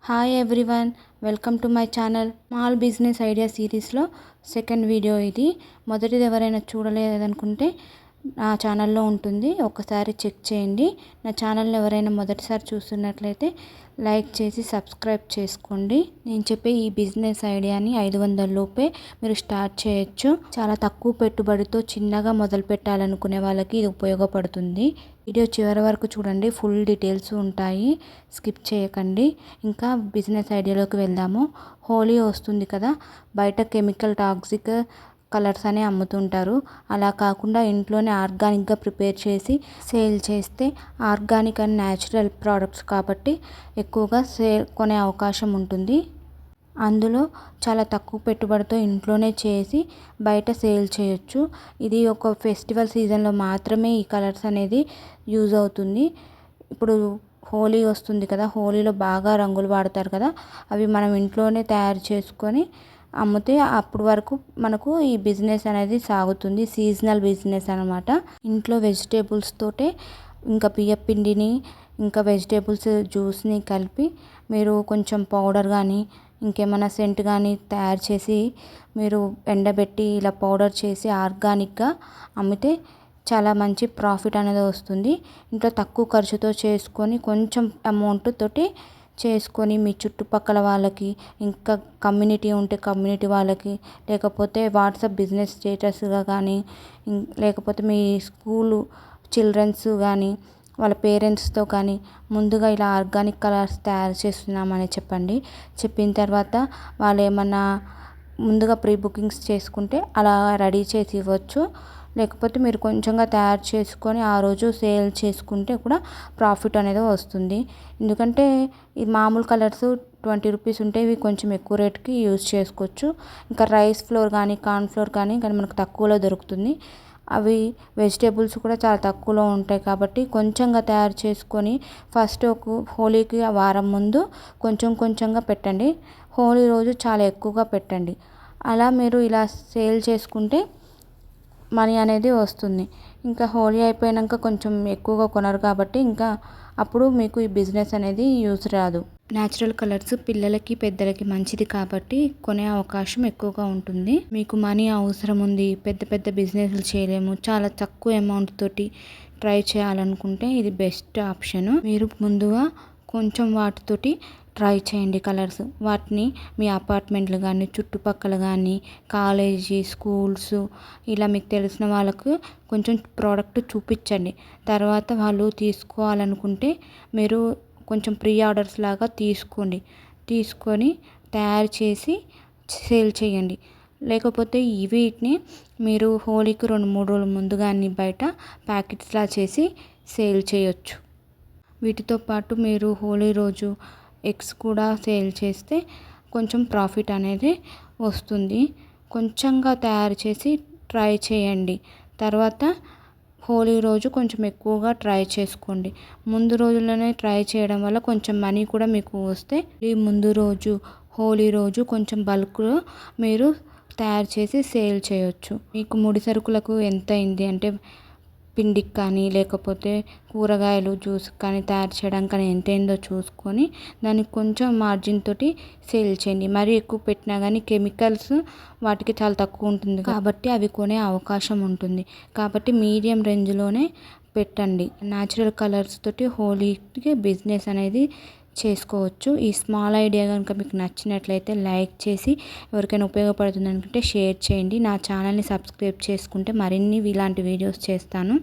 Hi everyone, welcome to my channel. Small business idea సిరీస్లో second video ఇది. మొదటిది ఎవరైనా చూడలేదనుకుంటే నా ఛానల్లో ఉంటుంది, ఒకసారి చెక్ చేయండి. నా ఛానల్ని ఎవరైనా మొదటిసారి చూస్తున్నట్లయితే లైక్ చేసి సబ్స్క్రైబ్ చేసుకోండి. నేను చెప్పే ఈ బిజినెస్ ఐడియాని 500 లోపే మీరు స్టార్ట్ చేయొచ్చు. చాలా తక్కువ పెట్టుబడితో చిన్నగా మొదలు పెట్టాలనుకునే వాళ్ళకి ఇది ఉపయోగపడుతుంది. వీడియో చివరి వరకు చూడండి, ఫుల్ డీటెయిల్స్ ఉంటాయి, స్కిప్ చేయకండి. ఇంకా బిజినెస్ ఐడియాలోకి వెళ్దాము. హోలీ వస్తుంది కదా, బయట కెమికల్ టాక్సిక్ కలర్స్ అని అమ్ముతుంటారు. అలా కాకుండా ఇంట్లోనే ఆర్గానిక్గా ప్రిపేర్ చేసి సేల్ చేస్తే, ఆర్గానిక్ అండ్ న్యాచురల్ ప్రోడక్ట్స్ కాబట్టి ఎక్కువగా కొనే అవకాశం ఉంటుంది. అందులో చాలా తక్కువ పెట్టుబడితో ఇంట్లోనే చేసి బయట సేల్ చేయొచ్చు. ఇది ఒక ఫెస్టివల్ సీజన్లో మాత్రమే ఈ కలర్స్ అనేది యూజ్ అవుతుంది. ఇప్పుడు హోలీ వస్తుంది కదా, హోలీలో బాగా రంగులు వాడతారు కదా, అవి మనం ఇంట్లోనే తయారు చేసుకొని అమ్మితే అప్పటి వరకు మనకు ఈ బిజినెస్ అనేది సాగుతుంది. సీజనల్ బిజినెస్ అనమాట. ఇంట్లో వెజిటేబుల్స్ తోటే ఇంకా బియ్యం పిండిని ఇంకా వెజిటేబుల్స్ జ్యూస్ని కలిపి మీరు కొంచెం పౌడర్ కానీ ఇంకేమైనా సెంట్ కానీ తయారు చేసి మీరు ఎండబెట్టి ఇలా పౌడర్ చేసి ఆర్గానిక్గా అమ్మితే చాలా మంచి ప్రాఫిట్ అనేది వస్తుంది. ఇంట్లో తక్కువ ఖర్చుతో చేసుకొని కొంచెం అమౌంట్ తోటి చేసుకొని మీ చుట్టుపక్కల వాళ్ళకి, ఇంకా కమ్యూనిటీ ఉంటే కమ్యూనిటీ వాళ్ళకి, లేకపోతే వాట్సాప్ బిజినెస్ స్టేటస్గా కానీ, లేకపోతే మీ స్కూలు చిల్డ్రన్స్ కానీ వాళ్ళ పేరెంట్స్తో కానీ ముందుగా ఇలా ఆర్గానిక్ కలర్స్ తయారు చేస్తున్నామని చెప్పండి. చెప్పిన తర్వాత వాళ్ళు ఏమన్నా ముందుగా ప్రీ బుకింగ్స్ చేసుకుంటే అలా రెడీ చేసి ఇవ్వచ్చు. లేకపోతే మీరు కొంచెంగా తయారు చేసుకొని ఆ రోజు సేల్ చేసుకుంటే కూడా ప్రాఫిట్ అనేది వస్తుంది. ఎందుకంటే ఈ మామూలు కలర్స్ 20 రూపీస్ ఉంటే ఇవి కొంచెం ఎక్కువ రేట్కి యూజ్ చేసుకోవచ్చు. ఇంకా రైస్ ఫ్లోర్ కానీ కార్న్ ఫ్లోర్ కానీ మనకు తక్కువలో దొరుకుతుంది. అవి వెజిటేబుల్స్ కూడా చాలా తక్కువలో ఉంటాయి కాబట్టి కొంచెంగా తయారు చేసుకొని ఫస్ట్ ఒక హోలీకి వారం ముందు కొంచెం కొంచెంగా పెట్టండి. హోలీ రోజు చాలా ఎక్కువగా పెట్టండి. అలా మీరు ఇలా సేల్ చేసుకుంటే మనీ అనేది వస్తుంది. ఇంకా హోలీ అయిపోయాక కొంచెం ఎక్కువగా కొనరు కాబట్టి ఇంకా అప్పుడు మీకు ఈ బిజినెస్ అనేది యూజ్ రాదు. న్యాచురల్ కలర్స్ పిల్లలకి పెద్దలకి మంచిది కాబట్టి కొనే అవకాశం ఎక్కువగా ఉంటుంది. మీకు మనీ అవసరం ఉంది, పెద్ద పెద్ద బిజినెస్లు చేయలేము, చాలా తక్కువ అమౌంట్ తోటి ట్రై చేయాలనుకుంటే ఇది బెస్ట్ ఆప్షన్. మీరు ముందుగా కొంచెం వాటితోటి ట్రై చేయండి కలర్స్. వాటిని మీ అపార్ట్మెంట్లు కానీ చుట్టుపక్కల కానీ కాలేజీ స్కూల్స్ ఇలా మీకు తెలిసిన వాళ్ళకు కొంచెం ప్రోడక్ట్ చూపించండి. తర్వాత వాళ్ళు తీసుకోవాలనుకుంటే మీరు కొంచెం ప్రీ ఆర్డర్స్ లాగా తీసుకొని తయారు చేసి సేల్ చేయండి. లేకపోతే వీటిని మీరు హోలీకి 2-3 రోజుల ముందుగానే బయట ప్యాకెట్స్లా చేసి సేల్ చేయొచ్చు. వీటితో పాటు మీరు హోలీ రోజు ఎగ్స్ కూడా సేల్ చేస్తే కొంచెం ప్రాఫిట్ అనేది వస్తుంది. కొంచెంగా తయారు చేసి ట్రై చేయండి. తర్వాత హోలీ రోజు కొంచెం ఎక్కువగా ట్రై చేసుకోండి. ముందు రోజుల్లోనే ట్రై చేయడం వల్ల కొంచెం మనీ కూడా మీకు వస్తే ఈ ముందు రోజు హోలీ రోజు కొంచెం బల్క్లో మీరు తయారు చేసి సేల్ చేయొచ్చు. మీకు ముడి సరుకులకు ఎంత అయింది అంటే పిండికి కానీ లేకపోతే కూరగాయలు జ్యూస్ కానీ తయారు చేయడానికి కానీ ఎంత అయిందో చూసుకొని దానికి కొంచెం మార్జిన్ తోటి సేల్ చేయండి. మరీ ఎక్కువ పెట్టినా కానీ కెమికల్స్ వాటికి చాలా తక్కువ ఉంటుంది కాబట్టి అవి కొనే అవకాశం ఉంటుంది. కాబట్టి మీడియం రేంజ్లోనే పెట్టండి. న్యాచురల్ కలర్స్ తోటి హోలీకి బిజినెస్ అనేది చేసుకోవచ్చు. ఈ స్మాల్ ఐడియా కనుక మీకు నచ్చినట్లయితే లైక్ చేసి ఎవరికైనా ఉపయోగపడుతుంది అనుకుంటే షేర్ చేయండి. నా ఛానల్ని సబ్స్క్రైబ్ చేసుకుంటే మరిన్ని ఇలాంటి వీడియోస్ చేస్తాను.